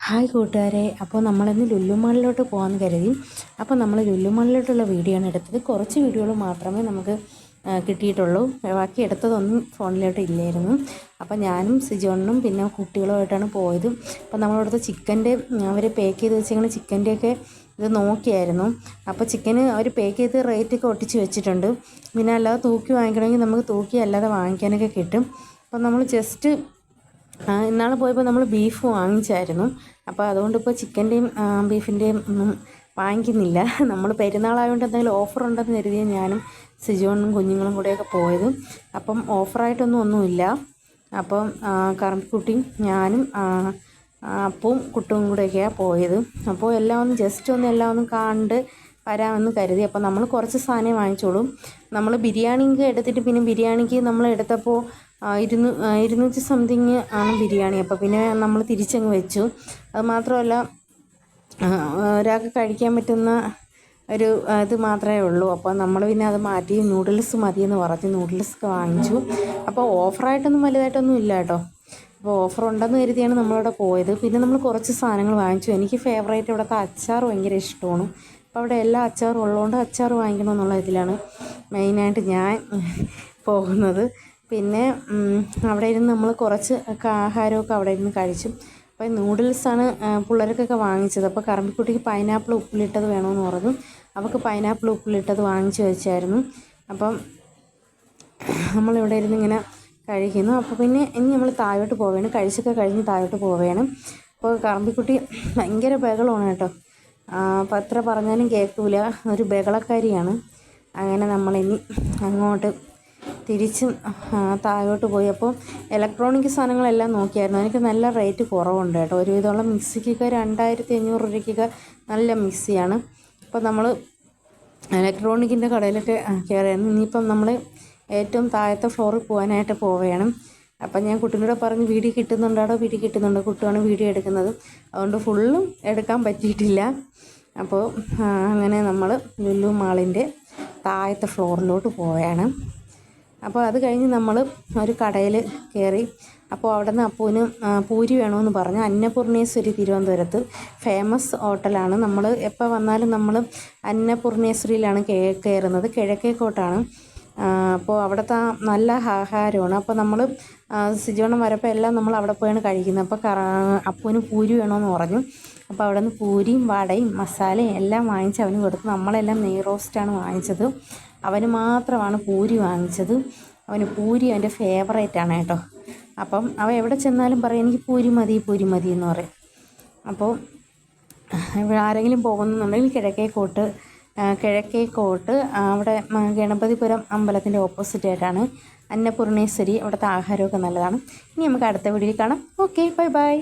Hi കൂട്ടുകാരെ, അപ്പോൾ നമ്മളിന്ന് ലുലു മാളിലോട്ട് പോകാമെന്ന് കരുതി. അപ്പോൾ നമ്മൾ ലുലു മാളിലോട്ടുള്ള വീഡിയോ ആണ് എടുത്തത്. കുറച്ച് വീഡിയോകൾ മാത്രമേ നമുക്ക് കിട്ടിയിട്ടുള്ളൂ. ബാക്കി എടുത്തതൊന്നും ഫോണിലോട്ട് ഇല്ലായിരുന്നു. അപ്പോൾ ഞാനും സിജോണ്ണും പിന്നെ കുട്ടികളുമായിട്ടാണ് പോയത്. അപ്പോൾ നമ്മളവിടുത്തെ ചിക്കൻ്റെ അവർ പാക്ക് ചെയ്ത് വെച്ചിങ്ങനെ ചിക്കൻ്റെയൊക്കെ ഇത് നോക്കിയായിരുന്നു. അപ്പോൾ ചിക്കന് അവർ പാക്ക് ചെയ്ത് റേറ്റൊക്കെ ഒട്ടിച്ച് വെച്ചിട്ടുണ്ട്. പിന്നെ അല്ലാതെ തൂക്കി വാങ്ങിക്കണമെങ്കിൽ നമുക്ക് തൂക്കി അല്ലാതെ വാങ്ങിക്കാനൊക്കെ കിട്ടും. അപ്പോൾ നമ്മൾ ജസ്റ്റ് ഇന്നാൾ പോയപ്പോൾ നമ്മൾ ബീഫ് വാങ്ങിച്ചായിരുന്നു. അപ്പോൾ അതുകൊണ്ട് ഇപ്പോൾ ചിക്കൻ്റെയും ബീഫിൻ്റെയും ഒന്നും വാങ്ങിക്കുന്നില്ല. നമ്മൾ പെരുന്നാളായതുകൊണ്ട് എന്തെങ്കിലും ഓഫർ ഉണ്ടെന്ന് കരുതിയാണ് ഞാനും സിജോണും കുഞ്ഞുങ്ങളും കൂടെയൊക്കെ പോയത്. അപ്പം ഒന്നുമില്ല. അപ്പം കറമ്പിക്കുട്ടിയും ഞാനും അപ്പവും കുട്ടും കൂടെയൊക്കെയാണ് പോയത്. അപ്പോൾ എല്ലാം ഒന്ന് കണ്ട് വരാമെന്ന് കരുതി. അപ്പോൾ നമ്മൾ കുറച്ച് സാധനം വാങ്ങിച്ചോളും. നമ്മൾ ബിരിയാണിക്ക് എടുത്തിട്ട് പിന്നെ ബിരിയാണിക്ക് നമ്മൾ എടുത്തപ്പോൾ 200 സംതിങ് ആണ് ബിരിയാണി. അപ്പോൾ പിന്നെ നമ്മൾ തിരിച്ചങ്ങ് വെച്ചു. അത് മാത്രമല്ല ഒരാൾക്ക് കഴിക്കാൻ പറ്റുന്ന ഒരു ഇത് മാത്രമേ ഉള്ളൂ. അപ്പോൾ നമ്മൾ പിന്നെ അത് മാറ്റി നൂഡിൽസ് മതിയെന്ന് പറഞ്ഞ് നൂഡിൽസൊക്കെ വാങ്ങിച്ചു. അപ്പോൾ ഓഫറായിട്ടൊന്നും വലുതായിട്ടൊന്നും ഇല്ല കേട്ടോ. അപ്പോൾ ഓഫർ ഉണ്ടെന്ന് കരുതിയാണ് നമ്മളവിടെ പോയത്. പിന്നെ നമ്മൾ കുറച്ച് സാധനങ്ങൾ വാങ്ങിച്ചു. എനിക്ക് ഫേവറേറ്റ് ഇവിടുത്തെ അച്ചാർ ഭയങ്കര ഇഷ്ടമാണ്. അപ്പോൾ അവിടെ എല്ലാ അച്ചാറും ഉള്ളതുകൊണ്ട് അച്ചാർ വാങ്ങിക്കണമെന്നുള്ള ഇതിലാണ് മെയിനായിട്ട് ഞാൻ പോകുന്നത്. പിന്നെ അവിടെ ഇരുന്ന് നമ്മൾ കുറച്ച് ആഹാരമൊക്കെ അവിടെ ഇരുന്ന് കഴിച്ചു. അപ്പോൾ നൂഡിൽസാണ് പിള്ളേർക്കൊക്കെ വാങ്ങിച്ചത്. അപ്പോൾ കറമ്പിക്കുട്ടിക്ക് പൈനാപ്പിൾ ഉപ്പിലിട്ടത് വേണമെന്ന് പറഞ്ഞു. അവൾക്ക് പൈനാപ്പിൾ ഉപ്പിലിട്ടത് വാങ്ങിച്ചു വെച്ചായിരുന്നു. അപ്പം നമ്മളിവിടെ ഇരുന്ന് ഇങ്ങനെ കഴിക്കുന്നു. അപ്പോൾ പിന്നെ ഇനി നമ്മൾ താഴോട്ട് പോവുകയാണ്. കഴിച്ചൊക്കെ കഴിഞ്ഞ് താഴോട്ട് പോവുകയാണ്. അപ്പോൾ കറമ്പിക്കുട്ടി ഭയങ്കര ബഹളമാണ് കേട്ടോ. അപ്പോൾ എത്ര പറഞ്ഞാലും കേൾക്കില്ല, ഒരു ബഹളക്കാരിയാണ്. അങ്ങനെ നമ്മളിനി അങ്ങോട്ട് തിരിച്ചും താഴോട്ട് പോയി. അപ്പോൾ ഇലക്ട്രോണിക് സാധനങ്ങളെല്ലാം നോക്കിയായിരുന്നു. എനിക്ക് നല്ല റേറ്റ് കുറവുണ്ട് കേട്ടോ. ഒരുവിധമുള്ള മിക്സിക്കൊക്കെ 2500 രൂപയ്ക്കൊക്കെ നല്ല മിക്സിയാണ്. അപ്പോൾ നമ്മൾ ഇലക്ട്രോണിക്കിൻ്റെ കടയിലൊക്കെ കയറിയായിരുന്നു. ഇനിയിപ്പം നമ്മൾ ഏറ്റവും താഴത്തെ ഫ്ലോറിൽ പോകാനായിട്ട് പോവുകയാണ്. അപ്പം ഞാൻ കുട്ടീനോട് പറഞ്ഞ് വീഡിയോ കിട്ടുന്നുണ്ട്. കുട്ടിയാണ് വീഡിയോ എടുക്കുന്നത്. അതുകൊണ്ട് ഫുള്ളും എടുക്കാൻ പറ്റിയിട്ടില്ല. അപ്പോൾ അങ്ങനെ നമ്മൾ ലുലു മാളിൻ്റെ താഴത്തെ ഫ്ലോറിലോട്ട് പോവുകയാണ്. അപ്പോൾ അത് കഴിഞ്ഞ് നമ്മൾ ഒരു കടയിൽ കയറി. അപ്പോൾ അവിടെ നിന്ന് അപ്പൂന് പൂരി വേണമെന്ന് പറഞ്ഞു. അന്നപൂർണേശ്വരി തിരുവനന്തപുരത്ത് ഫേമസ് ഹോട്ടലാണ്. നമ്മൾ എപ്പോൾ വന്നാലും നമ്മൾ അന്നപൂർണേശ്വരിയിലാണ് കയറുന്നത്. കിഴക്കേക്കോട്ടാണ്. അപ്പോൾ അവിടുത്തെ നല്ല ആഹാരമാണ്. അപ്പോൾ നമ്മൾ സിജോണം വരപ്പോൾ എല്ലാം നമ്മൾ അവിടെ പോയാണ് കഴിക്കുന്നത്. അപ്പോൾ അപ്പൂന് പൂരി വേണമെന്ന് പറഞ്ഞു. അപ്പോൾ അവിടെ നിന്ന് പൂരിയും വടയും മസാലയും എല്ലാം വാങ്ങിച്ച് അവന് കൊടുത്തു. നമ്മളെല്ലാം നെയ് റോസ്റ്റാണ് വാങ്ങിച്ചത്. അവന് മാത്രമാണ് പൂരി വാങ്ങിച്ചത്. അവന് പൂരി അവൻ്റെ ഫേവറേറ്റാണ് കേട്ടോ. അപ്പം അവൻ എവിടെ ചെന്നാലും പറയും എനിക്ക് പൂരി മതി എന്ന് പറയും. അപ്പോൾ ഇവിടെ ആരെങ്കിലും പോകുന്നുണ്ടെങ്കിൽ കിഴക്കേക്കോട്ട് അവിടെ ഗണപതിപുരം അമ്പലത്തിൻ്റെ ഓപ്പോസിറ്റായിട്ടാണ് അന്നപൂർണേശ്വരി. അവിടുത്തെ ആഹാരമൊക്കെ നല്ലതാണ്. ഇനി നമുക്ക് അടുത്ത വീഡിയോയിൽ കാണാം. Okay, by.